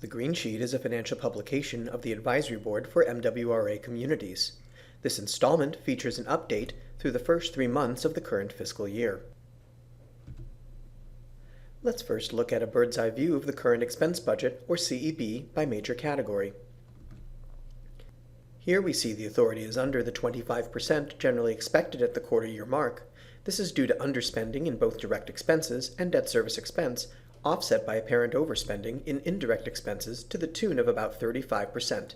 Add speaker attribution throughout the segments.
Speaker 1: The Green Sheet is a financial publication of the Advisory Board for MWRA communities. This installment features an update through the first 3 months of the current fiscal year. Let's first look at a bird's eye view of the current expense budget, or CEB, by major category. Here we see the authority is under the 25% generally expected at the quarter-year mark. This is due to underspending in both direct expenses and debt service expense, offset by apparent overspending in indirect expenses to the tune of about 35%.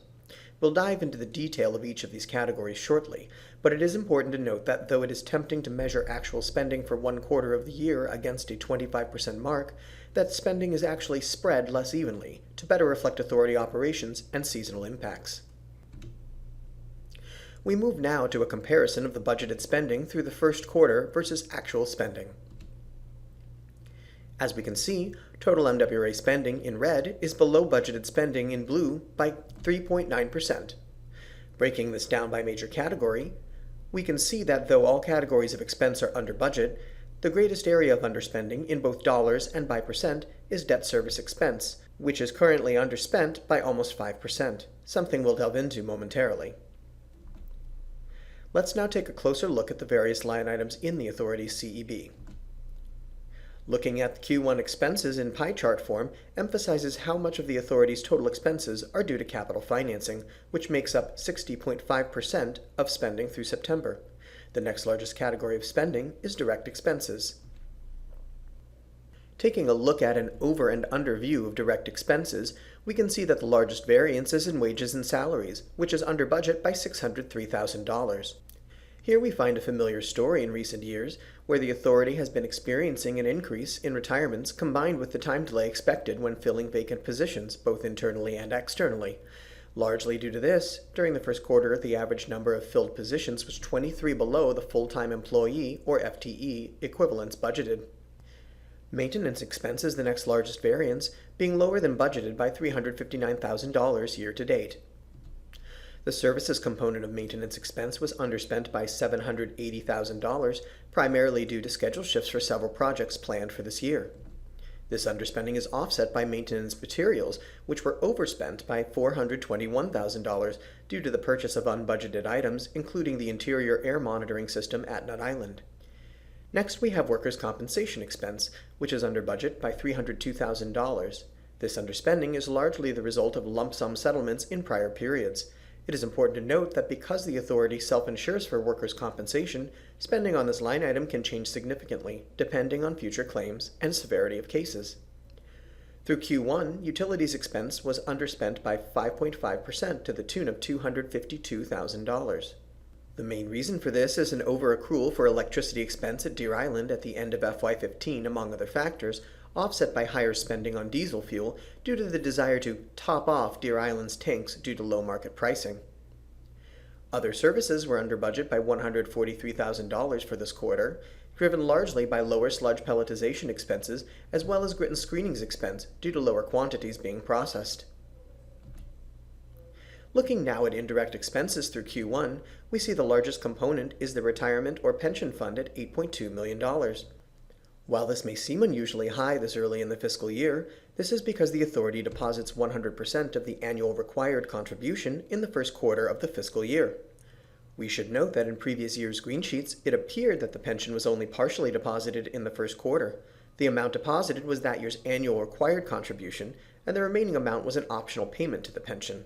Speaker 1: We'll dive into the detail of each of these categories shortly, but it is important to note that though it is tempting to measure actual spending for one quarter of the year against a 25% mark, that spending is actually spread less evenly to better reflect authority operations and seasonal impacts. We move now to a comparison of the budgeted spending through the first quarter versus actual spending. As we can see, total MWRA spending in red is below budgeted spending in blue by 3.9%. Breaking this down by major category, we can see that though all categories of expense are under budget, the greatest area of underspending in both dollars and by percent is debt service expense, which is currently underspent by almost 5%, something we'll delve into momentarily. Let's now take a closer look at the various line items in the authority's CEB. Looking at the Q1 expenses in pie chart form emphasizes how much of the authority's total expenses are due to capital financing, which makes up 60.5% of spending through September. The next largest category of spending is direct expenses. Taking a look at an over and under view of direct expenses, we can see that the largest variance is in wages and salaries, which is under budget by $603,000. Here we find a familiar story in recent years, where the authority has been experiencing an increase in retirements combined with the time delay expected when filling vacant positions, both internally and externally. Largely due to this, during the first quarter, the average number of filled positions was 23 below the full-time employee, or FTE, equivalents budgeted. Maintenance expense is the next largest variance, being lower than budgeted by $359,000 year-to-date. The services component of maintenance expense was underspent by $780,000, primarily due to schedule shifts for several projects planned for this year. This underspending is offset by maintenance materials, which were overspent by $421,000 due to the purchase of unbudgeted items, including the interior air monitoring system at Nut Island. Next, we have workers' compensation expense, which is under budget by $302,000. This underspending is largely the result of lump sum settlements in prior periods. It is important to note that because the authority self-insures for workers' compensation, spending on this line item can change significantly, depending on future claims and severity of cases. Through Q1, utilities expense was underspent by 5.5% to the tune of $252,000. The main reason for this is an overaccrual for electricity expense at Deer Island at the end of FY15, among other factors, offset by higher spending on diesel fuel due to the desire to top off Deer Island's tanks due to low market pricing. Other services were under budget by $143,000 for this quarter, driven largely by lower sludge pelletization expenses as well as grit and screenings expense due to lower quantities being processed. Looking now at indirect expenses through Q1, we see the largest component is the retirement or pension fund at $8.2 million. While this may seem unusually high this early in the fiscal year, this is because the authority deposits 100% of the annual required contribution in the first quarter of the fiscal year. We should note that in previous years' green sheets, it appeared that the pension was only partially deposited in the first quarter. The amount deposited was that year's annual required contribution, and the remaining amount was an optional payment to the pension.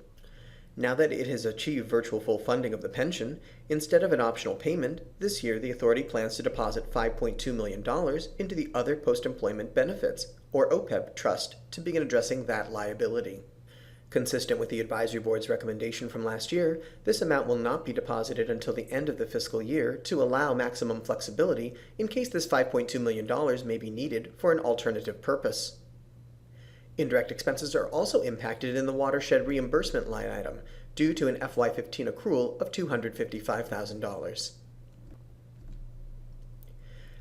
Speaker 1: Now that it has achieved virtual full funding of the pension, instead of an optional payment, this year the authority plans to deposit $5.2 million into the Other Post-Employment Benefits, or OPEB, trust to begin addressing that liability. Consistent with the Advisory Board's recommendation from last year, this amount will not be deposited until the end of the fiscal year to allow maximum flexibility in case this $5.2 million may be needed for an alternative purpose. Indirect expenses are also impacted in the watershed reimbursement line item due to an FY15 accrual of $255,000.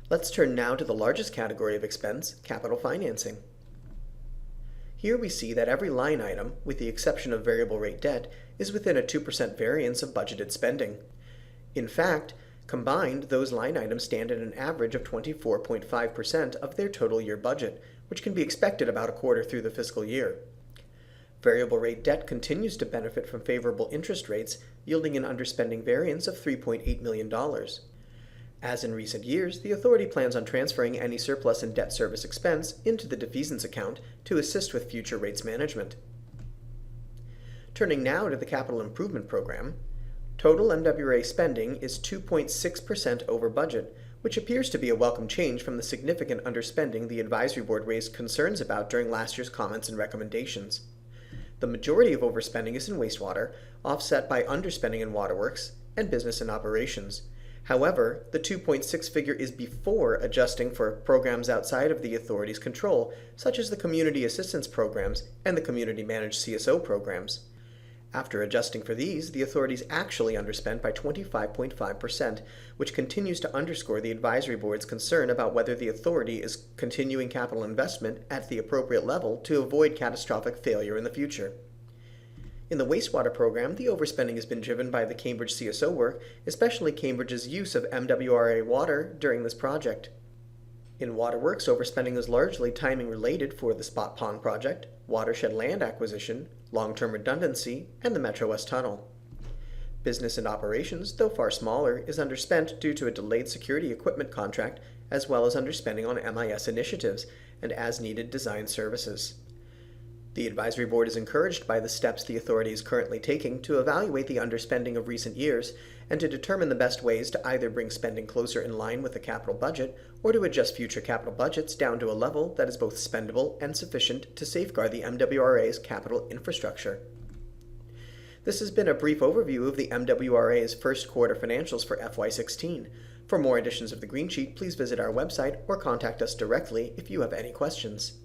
Speaker 1: Let's turn now to the largest category of expense, capital financing. Here we see that every line item, with the exception of variable rate debt, is within a 2% variance of budgeted spending. In fact, combined, those line items stand at an average of 24.5% of their total year budget, which can be expected about a quarter through the fiscal year. Variable rate debt continues to benefit from favorable interest rates, yielding an underspending variance of $3.8 million. As in recent years, the authority plans on transferring any surplus in debt service expense into the defeasance account to assist with future rates management. Turning now to the Capital Improvement Program, total MWRA spending is 2.6% over budget, which appears to be a welcome change from the significant underspending the Advisory Board raised concerns about during last year's comments and recommendations. The majority of overspending is in wastewater, offset by underspending in waterworks and business and operations. However, the 2.6 figure is before adjusting for programs outside of the authority's control, such as the community assistance programs and the community-managed CSO programs. After adjusting for these, the authorities actually underspent by 25.5%, which continues to underscore the Advisory Board's concern about whether the authority is continuing capital investment at the appropriate level to avoid catastrophic failure in the future. In the wastewater program, the overspending has been driven by the Cambridge CSO work, especially Cambridge's use of MWRA water during this project. In waterworks, overspending is largely timing related for the Spot Pond project, watershed land acquisition, long-term redundancy, and the Metro West Tunnel. Business and operations, though far smaller, is underspent due to a delayed security equipment contract, as well as underspending on MIS initiatives and as-needed design services. The Advisory Board is encouraged by the steps the authority is currently taking to evaluate the underspending of recent years and to determine the best ways to either bring spending closer in line with the capital budget or to adjust future capital budgets down to a level that is both spendable and sufficient to safeguard the MWRA's capital infrastructure. This has been a brief overview of the MWRA's first quarter financials for FY16. For more editions of the Green Sheet, please visit our website or contact us directly if you have any questions.